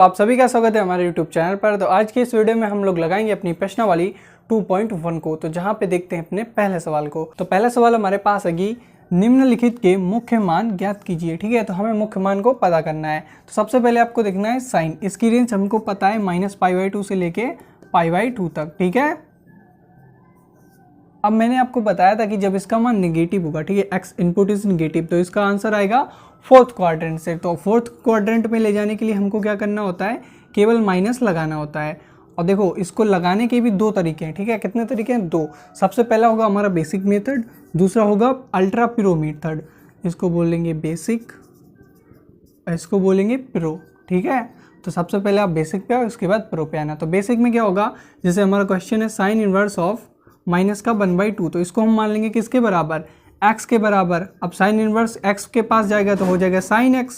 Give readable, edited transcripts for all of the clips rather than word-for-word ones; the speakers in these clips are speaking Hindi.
आप सभी का स्वागत है हमारे YouTube चैनल पर। तो आज की इस वीडियो में हम लोग लगाएंगे अपनी प्रश्नावली 2.1 को। तो जहां पे देखते हैं अपने पहले सवाल को। तो पहला सवाल हमारे पास है कि निम्नलिखित के मुख्य मान ज्ञात कीजिए। ठीक है, तो हमें मुख्य मान को पता करना है। तो सबसे पहले आपको देखना है साइन। इसकी रेंज हमको पता है -π/2 से लेके π/2 तक। ठीक है, अब मैंने आपको बताया था कि जब इसका मान नेगेटिव होगा, ठीक है, एक्स इनपुट इज नेगेटिव, तो इसका आंसर आएगा फोर्थ क्वाड्रेंट से। तो फोर्थ क्वाड्रेंट में ले जाने के लिए हमको क्या करना होता है, केवल माइनस लगाना होता है। और देखो इसको लगाने के भी दो तरीके हैं। ठीक है, कितने तरीके हैं? दो। सबसे पहला होगा हमारा बेसिक मेथड, दूसरा होगा अल्ट्रा प्रो मेथड। इसको बोलेंगे बेसिक, इसको बोलेंगे प्रो। ठीक है, तो सबसे पहले आप बेसिक पे आओ, उसके बाद प्रो पे आना। तो बेसिक में क्या होगा, जैसे हमारा क्वेश्चन है साइन इनवर्स ऑफ माइनस का 1/2, तो इसको हम मान लेंगे किसके बराबर, x के बराबर। अब साइन इनवर्स x के पास जाएगा तो हो जाएगा साइन x,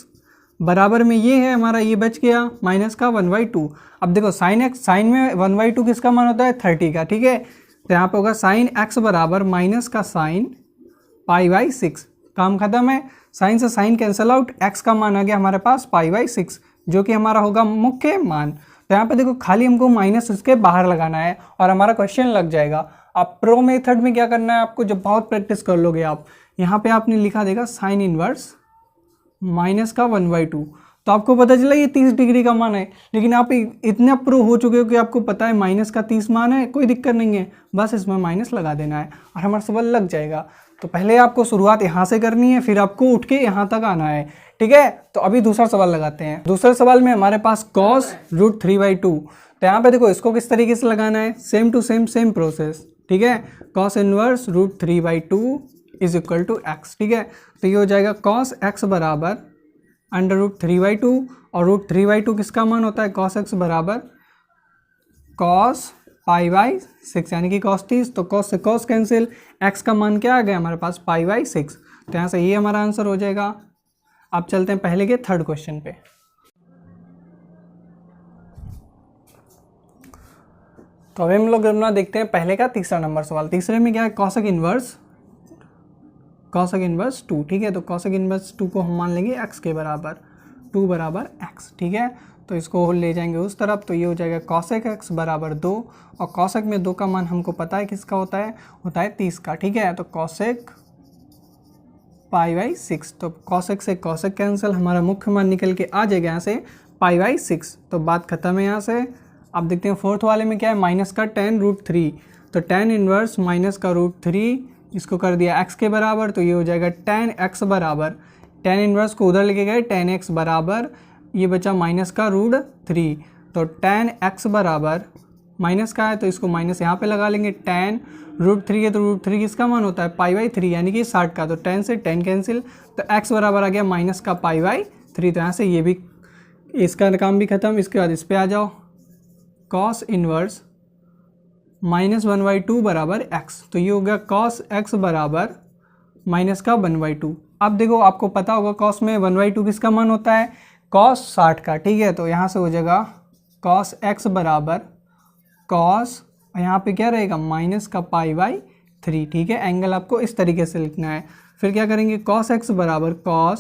बराबर में ये है हमारा, ये बच गया माइनस का 1/2। अब देखो साइन x, साइन में 1/2 किसका मान होता है, 30 का। ठीक है, तो यहाँ पे होगा साइन x बराबर माइनस का साइन π/6। काम खत्म है, साइन से साइन कैंसल आउट, x का मान आ गया हमारे पास π/6, जो कि हमारा होगा मुख्य मान। तो यहाँ पे देखो खाली हमको माइनस इसके बाहर लगाना है और हमारा क्वेश्चन लग जाएगा। अब प्रो मेथड में क्या करना है आपको, जब बहुत प्रैक्टिस कर लोगे आप, यहाँ पे आपने लिखा देगा साइन इनवर्स माइनस का 1/2, तो आपको पता चला ये 30 डिग्री का मान है। लेकिन आप इतना प्रो हो चुके हो कि आपको पता है माइनस का 30 मान है, कोई दिक्कत नहीं है, बस इसमें माइनस लगा देना है और हमारा सवाल लग जाएगा। तो पहले आपको शुरुआत यहाँ से करनी है, फिर आपको उठ के यहाँ तक आना है। ठीक है, तो अभी दूसरा सवाल लगाते हैं। दूसरे सवाल में हमारे पास cos √3/2, तो यहाँ पे देखो इसको किस तरीके से लगाना है, सेम टू सेम प्रोसेस। ठीक है, cos inverse √3/2 is equal to x। ठीक है, तो ये हो जाएगा cos x बराबर √3/2, और √3/2 किसका मान होता है, cos x बराबर cos π/6, यानी कि cos 30, तो cos से cos कैंसिल, x का मान क्या आ गया हमारे पास, π/6। तो यहाँ से ये हमारा आंसर हो जाएगा। अब चलते हैं पहले के थर्ड क्वेश्चन पे। तो अभी हम लोग अपना देखते हैं पहले का तीसरा नंबर सवाल। तीसरे में क्या है, cosec इनवर्स 2। ठीक है, तो cosec इनवर्स 2 को हम मान लेंगे x के बराबर, 2 बराबर x। ठीक है, तो इसको ले जाएंगे उस तरफ, तो ये हो जाएगा cosec x बराबर 2, और cosec में 2 का मान हमको पता है किसका होता है 30 का। ठीक है, तो cosec π/6, तो cosec से cosec कैंसिल, हमारा मुख्य मान निकल के आ जाएगा यहाँ से π/6। तो बात खत्म है यहाँ से। अब देखते हैं फोर्थ वाले में क्या है, माइनस का tan √3, तो tan इनवर्स माइनस का √3, इसको कर दिया x के बराबर, तो ये हो जाएगा tan x बराबर, tan इनवर्स को उधर लेके गए, tan x बराबर, ये बचा माइनस का √3, तो tan x बराबर माइनस का है तो इसको माइनस यहाँ पे लगा लेंगे, tan √3 है तो √3 किसका मान होता है, π/3, यानी कि 60 का, तो tan से tan कैंसिल, तो x बराबर आ गया माइनस का π/3। तो यहाँ से ये भी, इसका काम भी खत्म। इसके बाद इस पे आ जाओ, cos इनवर्स -1/2 बराबर x, तो ये हो गया cos x बराबर माइनस का 1/2। अब देखो आपको पता होगा cos में 1/2 किसका मान होता है, cos 60 का। ठीक है, तो यहाँ से हो जाएगा cos x बराबर cos, यहाँ पे क्या रहेगा, माइनस का π/3। ठीक है, एंगल आपको इस तरीके से लिखना है। फिर क्या करेंगे, cos x बराबर cos,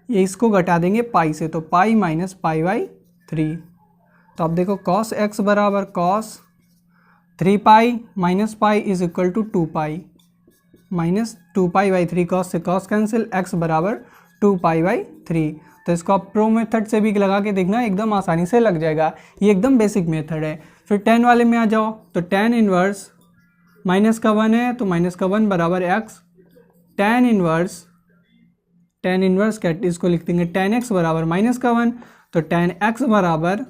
ये इसको घटा देंगे पाई से, तो पाई माइनस π/3। तो अब देखो cos x बराबर cos 3π minus pi is equal to 2π, minus 2π/3, cos से cos कैंसिल, x बराबर 2π/3। तो इसको आप प्रो मेथड से भी लगा के देखना, एकदम आसानी से लग जाएगा। ये एकदम बेसिक मेथड है। फिर tan वाले में आ जाओ, तो tan इनवर्स माइनस का 1 है, तो माइनस का 1 बराबर x, tan इनवर्स क्या, इसको लिख देंगे tan x बराबर माइनस का 1, तो tan x बराबर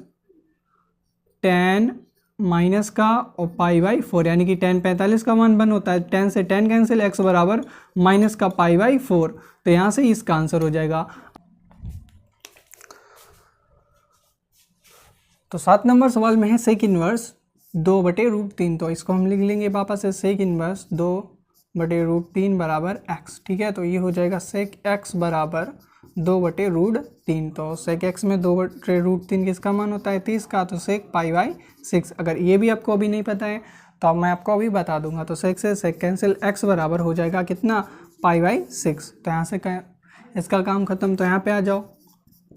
tan माइनस का और π/4, यानी कि tan 45 का मान बन होता है, tan से tan कैंसिल, x बराबर माइनस का π/4। तो यहाँ से इसका आंसर हो जाएगा। तो 7 नंबर सवाल में है सेक इनवर्स 2/√3, तो इसको हम लिख लेंगे वापस से, सेक इनवर्स 2/√3 बराबर x। ठीक है, तो ये हो जाएगा सेक x बराबर 2/√3, तो सेक x में 2/√3 किसका मान होता है, 30 का, तो सेक π/6। अगर ये भी आपको अभी नहीं पता है तो अब मैं आपको अभी बता दूंगा। तो सेक से सेक कैंसिल, x बराबर हो जाएगा कितना, π/6। तो यहाँ से इसका काम खत्म। तो यहाँ पे आ जाओ,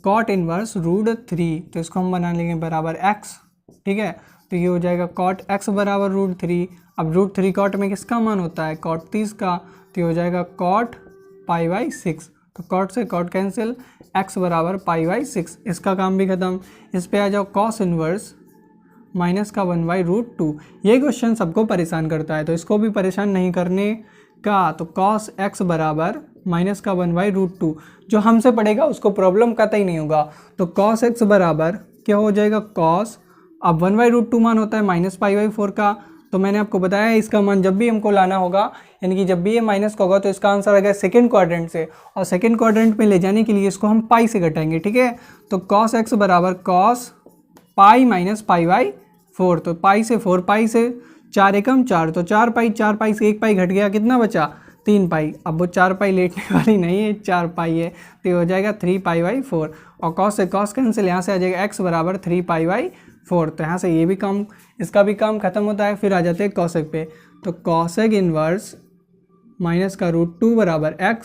कॉट इनवर्स रूट 3, तो इसको हम बना लेंगे बराबर x, ठीक है। तो ये हो जाएगा कॉट x बराबर रूट 3। अब रूट 3 कॉट में किसका मान होता है, कॉट 30 का, तो ये हो जाएगा कॉट π/6। तो कॉट से कॉट कैंसिल, x बराबर π/6, इसका काम भी खत्म। इस पे आ जाओ कॉस इनवर्स माइनस का 1/√2। ये क्वेश्चन सबको परेशान करता है, तो इसको भी परेशान नहीं करने का। तो कॉस x बराबर माइनस का 1/√2, जो हमसे पड़ेगा उसको प्रॉब्लम कतई नहीं होगा। तो कॉस x बराबर क्या हो जाएगा, कॉस, अब 1/√2 मान होता है माइनस π/4 का। तो मैंने आपको बताया इसका मान जब भी हमको लाना होगा, यानी कि जब भी ये माइनस का होगा, तो इसका आंसर आएगा सेकंड क्वाड्रेंट से, और सेकंड क्वाड्रेंट में ले जाने के लिए इसको हम पाई से घटाएंगे, ठीक है। तो कॉस x बराबर कॉस पाई माइनस π/4, तो पाई से 4 पाई से 4 एकम 4, तो 4 पाई, 4 पाई से 1 पाई घट गया, कितना बचा 3 पाई। अब वो 4 पाई लेटने वाली नहीं है, 4 पाई है, तो ये हो जाएगा 3π/4, और कॉस से कॉस कैंसिल, यहाँ से आ जाएगा x बराबर 3π/4। तो यहाँ से ये भी काम, इसका भी काम खत्म होता है। फिर आ जाते हैं कॉसेक पे, तो कॉसेक इनवर्स माइनस का √2 बराबर x,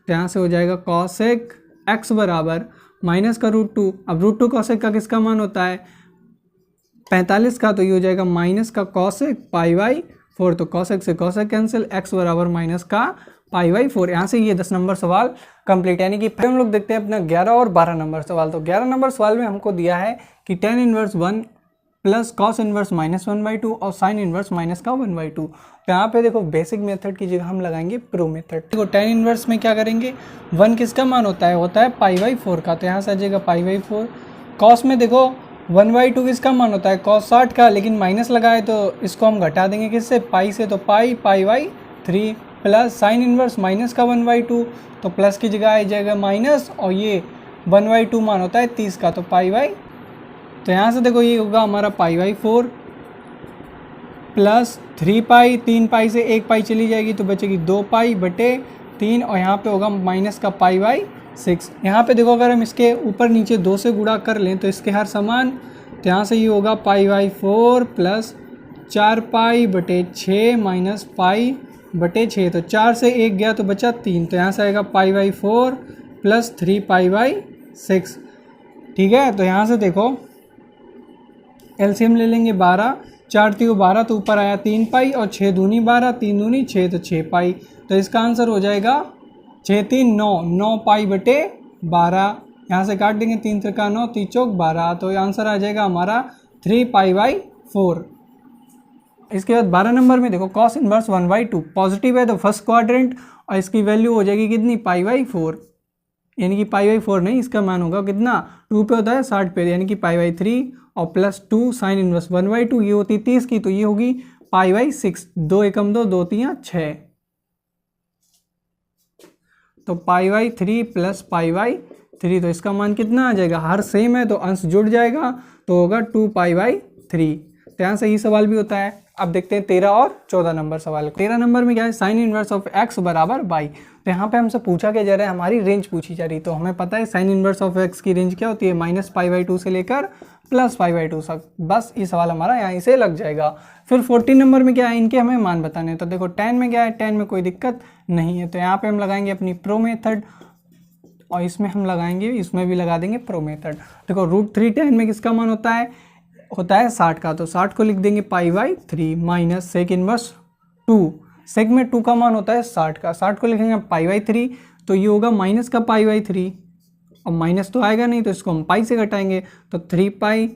तो यहाँ से हो जाएगा कॉसेक x बराबर माइनस का √2। अब √2 कॉसेक का किसका मान होता है 45 का, तो ये हो जाएगा माइनस का कॉसेक π/4। तो कॉसेक से कॉसेक कैंसिल, x बराबर माइनस का π/4। यहाँ से ये 10 नंबर सवाल कंप्लीट। यानी कि फिर हम लोग देखते हैं अपना 11 और 12 नंबर सवाल। तो 11 नंबर सवाल में हमको दिया है कि tan inverse 1 plus cos inverse minus 1/2 और साइन इनवर्स माइनस का 1/2। तो यहाँ पे देखो बेसिक मेथड की जगह हम लगाएंगे प्रो मेथड। देखो tan इनवर्स में क्या करेंगे, 1 किसका मान होता है π/4 का, तो यहाँ से आ जाएगा π/4। कॉस में देखो 1/2 किसका मान होता है कॉस 60 का, लेकिन माइनस लगा है तो इसको हम घटा देंगे किससे, पाई से, तो पाई π/3 प्लस साइन इनवर्स माइनस का 1/2, तो प्लस की जगह आ जाएगा माइनस, और ये 1/2 मान होता है 30 का, तो तो यहाँ से देखो ये होगा हमारा π/4 प्लस 3 पाई, 3 पाई से 1 पाई चली जाएगी तो बचेगी 2 पाई बटे 3, और यहाँ पे होगा माइनस का π/6। यहाँ पे देखो अगर हम इसके ऊपर नीचे 2 से गुणा कर लें तो इसके हर समान, तो यहाँ से ये होगा π/4 प्लस 4 पाई बटे 6 माइनस पाई बटे 6, तो 4 से 1 गया तो बचा 3, तो यहाँ से आएगा π/4 प्लस 3π/6, ठीक है। तो यहाँ से देखो एलसीएम ले लेंगे 12, 4 3 12, तो ऊपर आया 3 पाई और 6 दूनी 12, 3 दूनी 6, तो 6 पाई। तो इसका आंसर हो जाएगा 6 3 9, 9 पाई बटे 12, यहाँ से काट देंगे 3 3 9, 3 चौक 12, तो आंसर आ जाएगा हमारा 3π/4। इसके बाद 12 नंबर में देखो कॉस इनवर्स 1/2 पॉजिटिव है तो फर्स्ट क्वाड्रेंट, और इसकी वैल्यू हो जाएगी कितनी π/4, यानी कि π/4 नहीं, इसका मान होगा कितना 2 पे होता है 60 पे, यानी कि π/3 और प्लस 2 साइन इनवर्स 1/2, ये होती 30 की, तो ये होगी π/6, 2 एकम 2, 2 3 6, तो π/3 प्लस π/3, तो इसका मान कितना आ जाएगा, हर सेम है तो अंश जुड़ जाएगा, तो होगा 2π/3। तो यहाँ से ये सवाल भी होता है। अब देखते हैं 13 और 14 नंबर सवाल। 13 नंबर में क्या है, साइन इनवर्स ऑफ x बराबर y। तो यहाँ पे हमसे पूछा क्या जा रहा है, हमारी रेंज पूछी जा रही है। तो हमें पता है साइन इनवर्स ऑफ x की रेंज क्या होती है, -π/2 से लेकर +π/2 तक। बस ये सवाल हमारा यहाँ से लग जाएगा। फिर 14 नंबर में क्या है, इनके हमें मान बताने हैं। तो देखो tan में क्या है, tan में कोई दिक्कत नहीं है, तो यहाँ पे हम लगाएंगे अपनी प्रो मेथड, और इसमें हम लगाएंगे, इसमें भी लगा देंगे प्रो मेथड। देखो √3 tan में किसका मान होता है 60 का, तो 60 को लिख देंगे π/3 माइनस सेक इनवर्स 2, सेक में 2 का मान होता है 60 का, 60 को लिखेंगे π/3, तो ये होगा माइनस का π/3, और माइनस तो आएगा नहीं तो इसको हम पाई से घटाएंगे, तो 3 पाई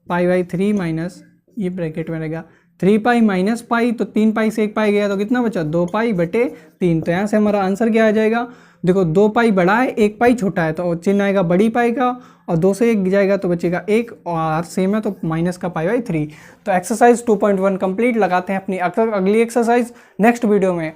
π/3 माइनस, ये ब्रैकेट में रहेगा 3 पाई माइनस पाई, तो 3 पाई से 1 पाई गया तो कितना बचा 2 पाई बटे 3। तो यहाँ से हमारा आंसर क्या आ जाएगा, देखो 2 पाई बड़ा है 1 पाई छोटा है, तो चिन्ह आएगा बड़ी पाई का, और 2 से 1 जाएगा तो बचेगा 1, और सेम है तो माइनस का π/3। तो एक्सरसाइज 2.1 कंप्लीट। लगाते हैं अपनी अगली एक्सरसाइज नेक्स्ट वीडियो में।